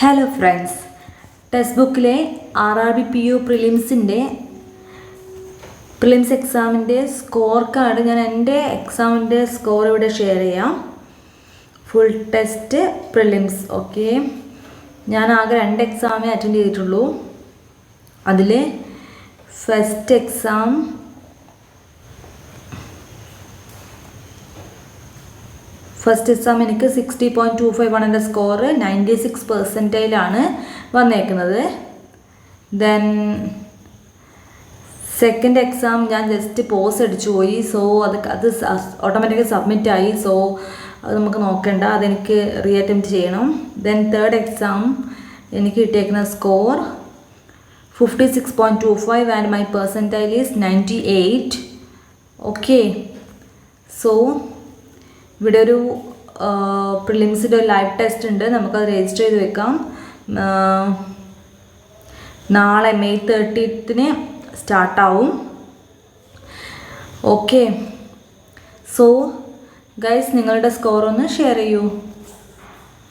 Hello friends, text ബുക്കിലെ RRB PU prelims എക്സാമിൻ്റെ score card ഞാൻ എൻ്റെ എക്സാമിൻ്റെ സ്കോർ ഇവിടെ ഷെയർ ചെയ്യാം. Full test prelims. ഓക്കെ, ഞാൻ ആകെ 2 എക്സാമേ അറ്റൻഡ് ചെയ്തിട്ടുള്ളൂ. അതിൽ ഫസ്റ്റ് എക്സാം എനിക്ക് 60.25 ആണ് എൻ്റെ സ്കോർ. 96% വന്നേക്കുന്നത്. ദെൻ സെക്കൻഡ് എക്സാം ഞാൻ ജസ്റ്റ് പോസ് അടിച്ചു പോയി. സോ അത് ഓട്ടോമാറ്റിക്കലി സബ്മിറ്റ് ആയി. സോ അത് നമുക്ക് നോക്കണ്ട, അതെനിക്ക് റീ അറ്റംപ്റ്റ് ചെയ്യണം. ദെൻ തേർഡ് എക്സാം എനിക്ക് കിട്ടിയേക്കുന്ന score 56.25 and my percentile is 98. Okay, so ഇവിടെ ഒരു പ്രിലിംസിൻ്റെ ഒരു ലൈവ് ടെസ്റ്റ് ഉണ്ട്. നമുക്കത് രജിസ്റ്റർ ചെയ്ത് വെക്കാം. നാളെ May 30 സ്റ്റാർട്ടാവും. ഓക്കെ, സോ ഗൈസ്, നിങ്ങളുടെ സ്കോർ ഒന്ന് ഷെയർ ചെയ്യൂ.